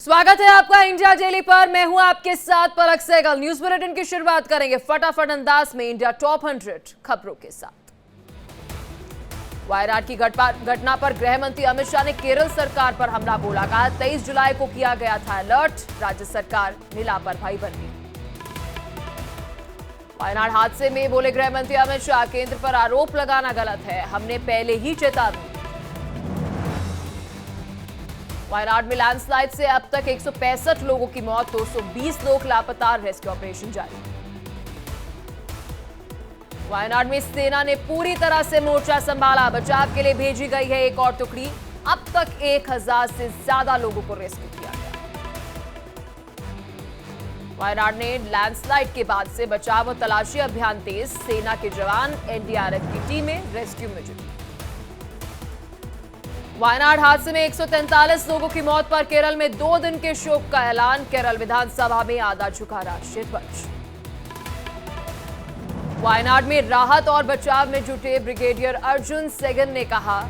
स्वागत है आपका इंडिया डेली पर। मैं हूं आपके साथ पलक सहगल। न्यूज बुलेटिन की शुरुआत करेंगे फटाफट अंदाज में इंडिया टॉप 100 खबरों के साथ। वायनाड की घटना पर गृह मंत्री अमित शाह ने केरल सरकार पर हमला बोला। कहा 23 जुलाई को किया गया था अलर्ट, राज्य सरकार ने लापरवाही बरती। वायनाड हादसे में बोले गृह मंत्री अमित शाह, केंद्र पर आरोप लगाना गलत है, हमने पहले ही चेतावनी। वायनाड में लैंडस्लाइड से अब तक 165 लोगों की मौत, 220 लोग लापता, रेस्क्यू ऑपरेशन जारी। वायनाड में सेना ने पूरी तरह से मोर्चा संभाला, बचाव के लिए भेजी गई है एक और टुकड़ी। अब तक 1000 से ज्यादा लोगों को रेस्क्यू किया गया। वायनाड में लैंडस्लाइड के बाद से बचाव और तलाशी अभियान तेज, सेना के जवान, एनडीआरएफ की टीमें रेस्क्यू में जुटी। वायनाड हादसे में 143 लोगों की मौत पर केरल में 2 दिन के शोक का ऐलान। केरल विधानसभा में आधा झुका राष्ट्रीय ध्वज। वायनाड में राहत और बचाव में जुटे ब्रिगेडियर अर्जुन सेगन ने कहा,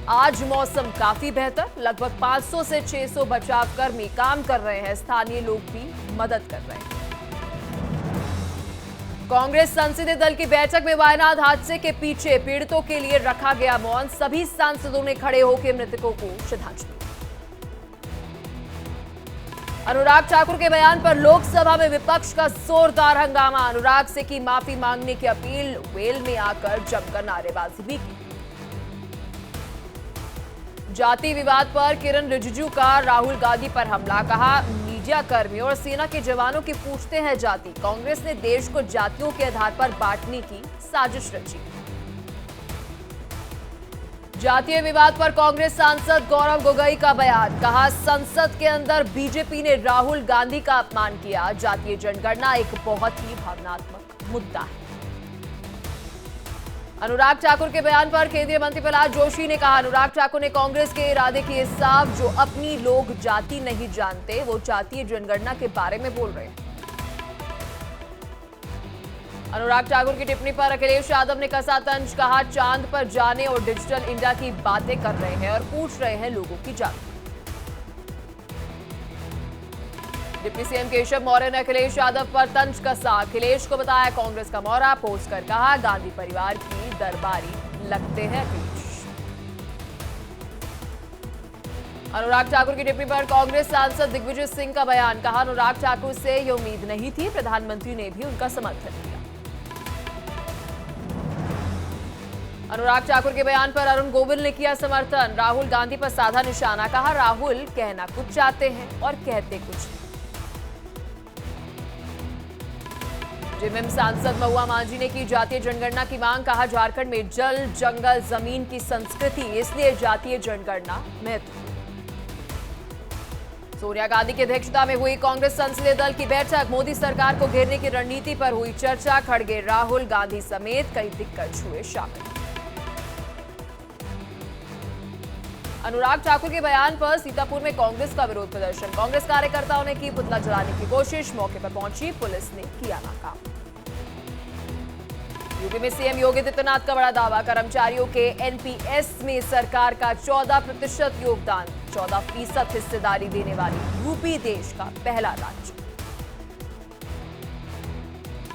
आज मौसम काफी बेहतर, लगभग 500 से 600 बचाव कर्मी काम कर रहे हैं, स्थानीय लोग भी मदद कर रहे हैं। कांग्रेस संसदीय दल की बैठक में वायनाड हादसे के पीछे पीड़ितों के लिए रखा गया मौन। सभी सांसदों ने खड़े होकर मृतकों को श्रद्धांजलि। अनुराग ठाकुर के बयान पर लोकसभा में विपक्ष का जोरदार हंगामा। अनुराग से की माफी मांगने की अपील, वेल में आकर जमकर नारेबाजी भी की। जाति विवाद पर किरण रिजिजू का राहुल गांधी पर हमला। कहा, मीडिया कर्मियों और सेना के जवानों की पूछते हैं जाति, कांग्रेस ने देश को जातियों के आधार पर बांटने की साजिश रची। जातीय विवाद पर कांग्रेस सांसद गौरव गोगोई का बयान। कहा, संसद के अंदर बीजेपी ने राहुल गांधी का अपमान किया, जातीय जनगणना एक बहुत ही भावनात्मक मुद्दा है। अनुराग ठाकुर के बयान पर केंद्रीय मंत्री प्रहलाद जोशी ने कहा, अनुराग ठाकुर ने कांग्रेस के इरादे किए साफ, जो अपनी लोग जाति नहीं जानते वो जातीय जनगणना के बारे में बोल रहे हैं। अनुराग ठाकुर की टिप्पणी पर अखिलेश यादव ने कसा तंज। कहा, चांद पर जाने और डिजिटल इंडिया की बातें कर रहे हैं और पूछ रहे हैं लोगों की जाति। डिप्टी सीएम केशव मौर्य ने अखिलेश यादव पर तंज कसा। अखिलेश को बताया कांग्रेस का मौरा, पोस्ट कर कहा, गांधी परिवार की दरबारी लगते हैं अखिलेश। अनुराग ठाकुर की टिप्पणी पर कांग्रेस सांसद दिग्विजय सिंह का बयान। कहा, अनुराग ठाकुर से यह उम्मीद नहीं थी, प्रधानमंत्री ने भी उनका समर्थन किया। अनुराग ठाकुर के बयान पर अरुण गोविल ने किया समर्थन। राहुल गांधी पर साधा निशाना। कहा, राहुल कहना कुछ चाहते हैं और कहते कुछ। जेएमएम सांसद महुआ मांझी ने की जातीय जनगणना की मांग। कहा, झारखंड में जल, जंगल, जमीन की संस्कृति, इसलिए जातीय जनगणना महत्वपूर्ण। सोनिया गांधी की अध्यक्षता में हुई कांग्रेस संसदीय दल की बैठक। मोदी सरकार को घेरने की रणनीति पर हुई चर्चा। खड़गे, राहुल गांधी समेत कई दिग्गज हुए शामिल। अनुराग ठाकुर के बयान पर सीतापुर में कांग्रेस का विरोध प्रदर्शन। कांग्रेस कार्यकर्ताओं ने की पुतला जलाने की कोशिश, मौके पर पहुंची पुलिस ने किया नाकाम। यूपी में सीएम योगी आदित्यनाथ का बड़ा दावा। कर्मचारियों के एनपीएस में सरकार का 14% योगदान, 14% हिस्सेदारी देने वाली यूपी देश का पहला राज्य।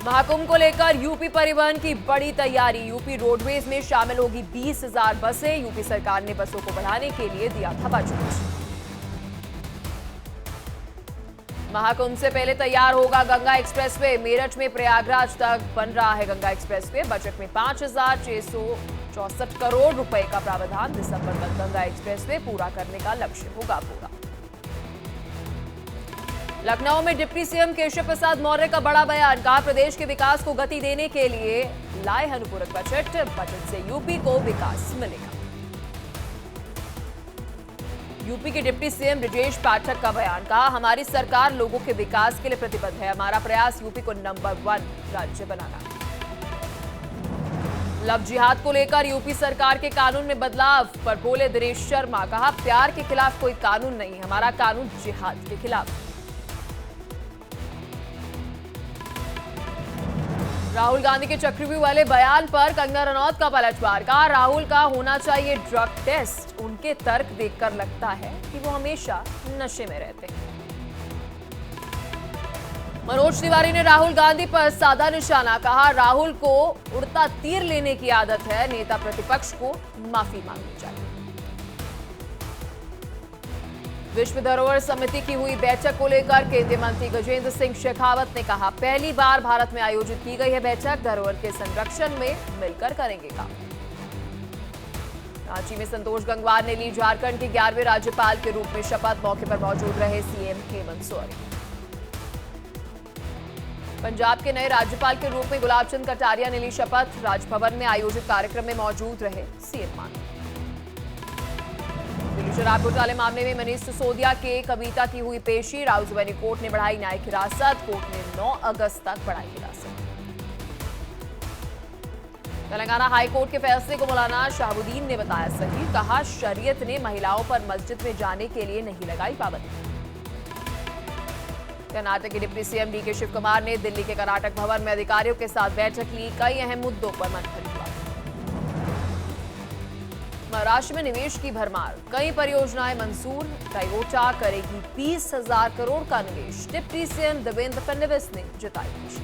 महाकुंभ को लेकर यूपी परिवहन की बड़ी तैयारी। यूपी रोडवेज में शामिल होगी 20,000 बसें। यूपी सरकार ने बसों को बढ़ाने के लिए दिया था बजट। महाकुंभ से पहले तैयार होगा गंगा एक्सप्रेसवे। मेरठ में प्रयागराज तक बन रहा है गंगा एक्सप्रेसवे। बजट में 5,664 करोड़ रुपए का प्रावधान। दिसंबर तक गंगा एक्सप्रेसवे पूरा करने का लक्ष्य होगा पूरा। लखनऊ में डिप्टी सीएम केशव प्रसाद मौर्य का बड़ा बयान। कहा, प्रदेश के विकास को गति देने के लिए लाए अनुपूरक बजट। बजट से यूपी को विकास मिलेगा। यूपी के डिप्टी सीएम ब्रजेश पाठक का बयान। कहा, हमारी सरकार लोगों के विकास के लिए प्रतिबद्ध है, हमारा प्रयास यूपी को नंबर 1 राज्य बनाना। लव जिहाद को लेकर यूपी सरकार के कानून में बदलाव पर बोले दिनेश शर्मा। कहा, प्यार के खिलाफ कोई कानून नहीं, हमारा कानून जिहाद के खिलाफ। राहुल गांधी के चक्रव्यूह वाले बयान पर कंगना रनौत का पलटवार। कहा, राहुल का होना चाहिए ड्रग टेस्ट। उनके तर्क देखकर लगता है कि वो हमेशा नशे में रहते हैं। मनोज तिवारी ने राहुल गांधी पर साधा निशाना, कहा राहुल को उड़ता तीर लेने की आदत है, नेता प्रतिपक्ष को माफी मांगनी चाहिए। विश्व धरोहर समिति की हुई बैठक को लेकर केंद्रीय मंत्री गजेंद्र सिंह शेखावत ने कहा, पहली बार भारत में आयोजित की गई है बैठक, धरोहर के संरक्षण में मिलकर करेंगे काम। रांची में संतोष गंगवार ने ली झारखंड के 11वें राज्यपाल के रूप में शपथ, मौके पर मौजूद रहे सीएम हेमंत सोरेन। पंजाब के नए राज्यपाल के रूप में गुलाब चंद कटारिया ने ली शपथ, राजभवन में आयोजित कार्यक्रम में मौजूद रहे सीएम मान। दिल्ली शराब घोटाले मामले में मनीष सिसोदिया के कविता की हुई पेशी, राउजबनी कोर्ट ने बढ़ाई न्यायिक हिरासत, कोर्ट ने 9 अगस्त तक बढ़ाई हिरासत। तेलंगाना हाईकोर्ट के फैसले को मौलाना शहाबुद्दीन ने बताया सही, कहा शरीयत ने महिलाओं पर मस्जिद में जाने के लिए नहीं लगाई पाबंदी। कर्नाटक के deputy CM DK Shivakumar ने दिल्ली के कर्नाटक भवन में अधिकारियों के साथ बैठक ली, कई अहम मुद्दों पर मंथन हुआ। महाराष्ट्र में निवेश की भरमार, कई परियोजनाएं मंजूर, टोयोटा करेगी 20,000 करोड़ का निवेश, डिप्टी सीएम देवेंद्र फडणवीस ने जताई खुशी।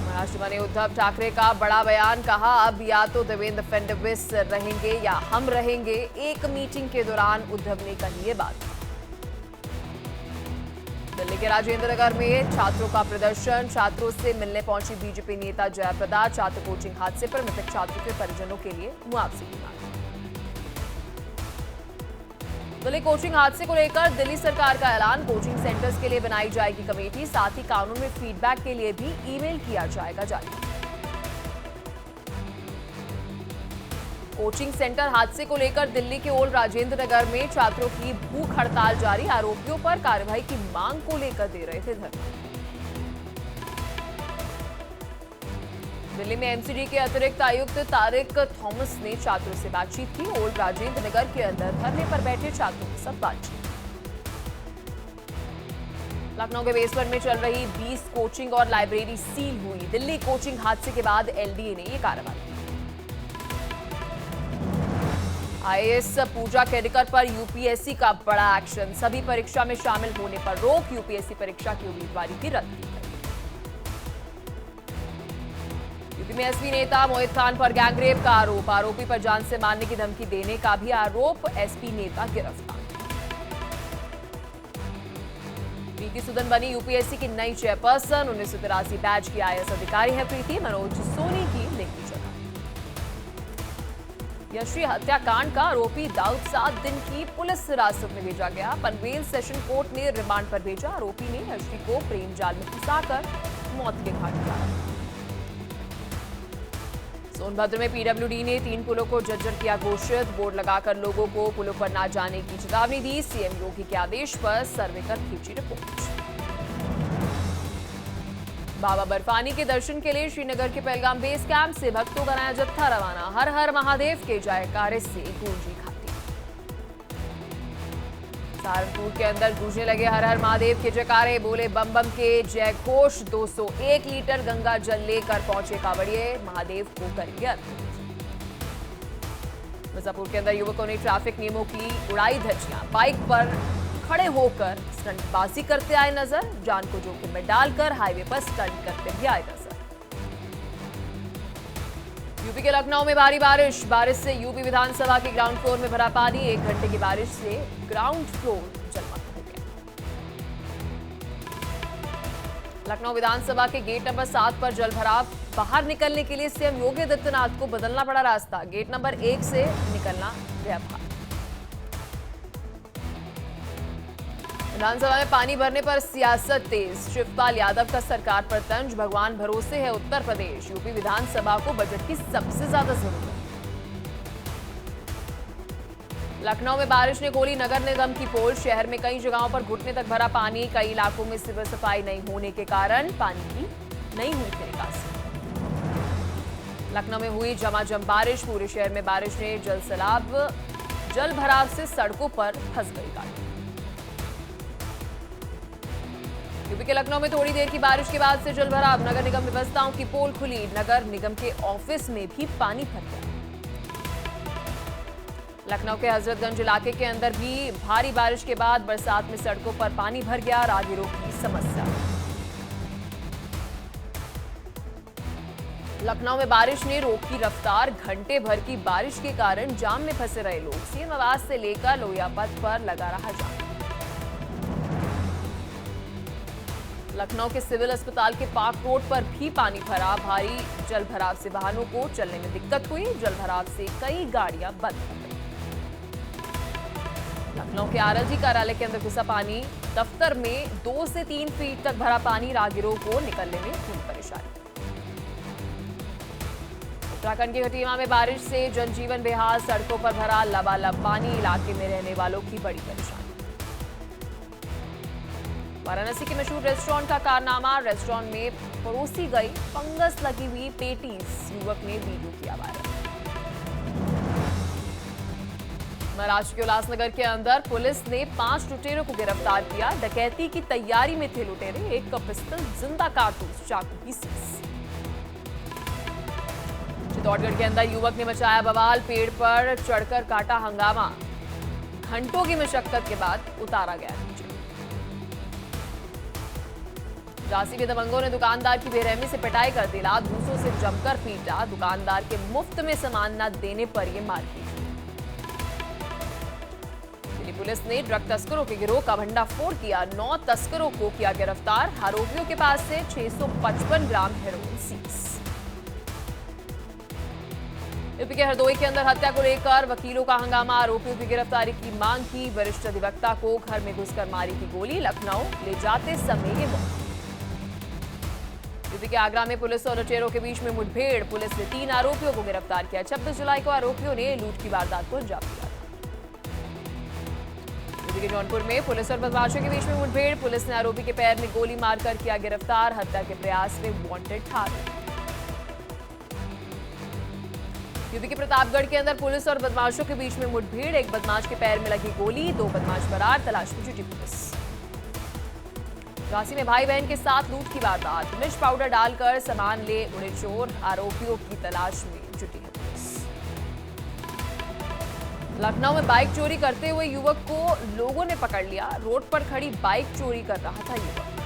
महाराष्ट्र बने उद्धव ठाकरे का बड़ा बयान, कहा अब या तो देवेंद्र फडणवीस रहेंगे या हम रहेंगे, एक मीटिंग के दौरान उद्धव ने कही ये बात। दिल्ली के राजेंद्र नगर में छात्रों का प्रदर्शन, छात्रों से मिलने पहुंची बीजेपी नेता जयाप्रदा, छात्र कोचिंग हादसे पर मृतक छात्रों के परिजनों के लिए मुआवजे की मांग। दिल्ली कोचिंग हादसे को लेकर दिल्ली सरकार का ऐलान, कोचिंग सेंटर्स के लिए बनाई जाएगी कमेटी, साथ ही कानून में फीडबैक के लिए भी ईमेल किया जाएगा जारी। कोचिंग सेंटर हादसे को लेकर दिल्ली के ओल्ड राजेंद्र नगर में छात्रों की भूख हड़ताल जारी, आरोपियों पर कार्रवाई की मांग को लेकर दे रहे थे धरना। दिल्ली में एमसीडी के अतिरिक्त आयुक्त तारिक थॉमस ने छात्रों से बातचीत की, ओल्ड राजेंद्र नगर के अंदर धरने पर बैठे छात्रों के साथ बातचीत। लखनऊ के बेसमेंट में चल रही 20 कोचिंग और लाइब्रेरी सील हुई, दिल्ली कोचिंग हादसे के बाद एलडीए ने ये कार्रवाई की। आईएएस पूजा केडिकर पर यूपीएससी का बड़ा एक्शन, सभी परीक्षा में शामिल होने पर रोक, यूपीएससी परीक्षा की उम्मीदवारी भी रद्द की गई। यूपी में एसपी नेता मोहित खान पर गैंगरेप का आरोप, आरोपी पर जान से मारने की धमकी देने का भी आरोप, एसपी नेता गिरफ्तार। प्रीति सुदन बनी यूपीएससी की नई चेयरपर्सन, 1983 बैच की आईएएस अधिकारी है प्रीति, मनोज सोनी की लेगी जगह। यश्वी हत्याकांड का आरोपी दाऊद 7 दिन की पुलिस हिरासत में भेजा गया, पनवेल सेशन कोर्ट ने रिमांड पर भेजा, आरोपी ने यश्वी को प्रेम जाल में फंसाकर मौत के घाट उतारा। सोनभद्र में पीडब्ल्यूडी ने 3 पुलों को जर्जर किया घोषित, बोर्ड लगाकर लोगों को पुलों पर न जाने की चेतावनी दी, सीएम योगी के आदेश पर सर्वे कर खींची रिपोर्ट। बाबा बर्फानी के दर्शन के लिए श्रीनगर के पहलगाम बेस कैंप से भक्तों का नया जत्था रवाना, हर हर महादेव के जयकारे से गूंजी घाटी। सहारनपुर के अंदर गूंजने लगे हर हर महादेव के जयकारे, बोले बम बम के जय घोष, 201 लीटर गंगा जल लेकर पहुंचे कांवड़िए, महादेव को करेंगे अर्पित। मिर्जापुर के अंदर युवकों ने ट्रैफिक नियमों की उड़ाई धज्जियां, बाइक पर खड़े होकर स्टंटबाजी करते आए नजर, जान को जोखिम में डालकर हाईवे पर स्टंट करते भी आए नजर। यूपी के लखनऊ में भारी बारिश, बारिश से यूपी विधानसभा के ग्राउंड फ्लोर में भरा पानी, 1 घंटे की बारिश से ग्राउंड फ्लोर जलमग्न हो गया। लखनऊ विधानसभा के गेट नंबर 7 पर जल भराव, बाहर निकलने के लिए सीएम योगी आदित्यनाथ को बदलना पड़ा रास्ता, गेट नंबर 1 से निकलना गया बाहर। विधानसभा में पानी भरने पर सियासत तेज, शिवपाल यादव का सरकार पर तंज, भगवान भरोसे है उत्तर प्रदेश, यूपी विधानसभा को बजट की सबसे ज्यादा जरूरत। लखनऊ में बारिश ने खोली नगर निगम की पोल, शहर में कई जगहों पर घुटने तक भरा पानी, कई इलाकों में सिविल सफाई नहीं होने के कारण पानी की नहीं हुई थी निकासी। लखनऊ में हुई झमाझम बारिश, पूरे शहर में बारिश ने जल भराव से सड़कों पर फंस गई गाड़ी। यूपी के लखनऊ में थोड़ी देर की बारिश के बाद से जल भराव, नगर निगम व्यवस्थाओं की पोल खुली, नगर निगम के ऑफिस में भी पानी भर गया। लखनऊ के हजरतगंज इलाके के अंदर भी भारी बारिश के बाद बरसात में सड़कों पर पानी भर गया, राहगीरों की समस्या। लखनऊ में बारिश ने रोकी रफ्तार, घंटे भर की बारिश के कारण जाम में फंसे रहे लोग। सीएम आवास से लेकर लोहिया पथ पर लगा रहा जाम। लखनऊ के सिविल अस्पताल के पार्क रोड पर भी पानी भरा, भारी जल भराव से वाहनों को चलने में दिक्कत हुई। जल भराव से कई गाड़ियां बंद हो गई। लखनऊ के आरएलजी कार्यालय के अंदर घुसा पानी, दफ्तर में 2 से 3 फीट तक भरा पानी, राहगीरों को निकलने में हुई परेशानी। उत्तराखंड की खटीमा में बारिश से जनजीवन बेहाल, सड़कों पर भरा लबालब पानी, इलाके में रहने वालों की बड़ी परेशानी। वाराणसी के मशहूर रेस्टोरेंट का कारनामा, रेस्टोरेंट में परोसी गई फंगस लगी हुई पेटीज, युवक ने वीडियो किया वायरल। महाराष्ट्र के उल्लासनगर के अंदर पुलिस ने 5 लुटेरों को गिरफ्तार किया। डकैती की तैयारी में थे लुटेरे, एक पिस्टल, जिंदा कारतूस, चाकू की सीज। चित्तौड़गढ़ के अंदर युवक ने मचाया बवाल, पेड़ पर चढ़कर काटा हंगामा, घंटों की मशक्कत के बाद उतारा गया नीचे। झांसी के दबंगों ने दुकानदार की बेरहमी से पिटाई कर दिला, दूसरों से जमकर पीटा, दुकानदार के मुफ्त में सामान न देने पर यह मारपीट। दिल्ली पुलिस ने ड्रग तस्करों के गिरोह का भंडाफोड़ किया, 9 तस्करों को किया गिरफ्तार, आरोपियों के पास से 655 ग्राम हेरोइन सीज। यूपी के हरदोई के अंदर हत्या को लेकर वकीलों का हंगामा, आरोपियों की गिरफ्तारी की मांग की, वरिष्ठ अधिवक्ता को घर में घुसकर मारी की गोली, लखनऊ ले जाते समय ये मौत। यूपी के आगरा में पुलिस और लुटेरों के बीच में मुठभेड़, पुलिस ने 3 आरोपियों को गिरफ्तार किया। 26 जुलाई को आरोपियों ने लूट की वारदात को अंजाम दिया। यूपी के जौनपुर में पुलिस और बदमाशों के बीच में मुठभेड़, पुलिस ने आरोपी के पैर में गोली मारकर किया गिरफ्तार, हत्या के प्रयास में वांटेड ठार। यूपी के प्रतापगढ़ के अंदर पुलिस और बदमाशों के बीच में मुठभेड़, एक बदमाश के पैर में लगी गोली, 2 बदमाश फरार, तलाश में जुटी पुलिस। झांसी में भाई बहन के साथ लूट की वारदात, मिर्च पाउडर डालकर सामान ले उड़े चोर, आरोपियों की तलाश में जुटी है पुलिस। लखनऊ में बाइक चोरी करते हुए युवक को लोगों ने पकड़ लिया, रोड पर खड़ी बाइक चोरी कर रहा था युवक।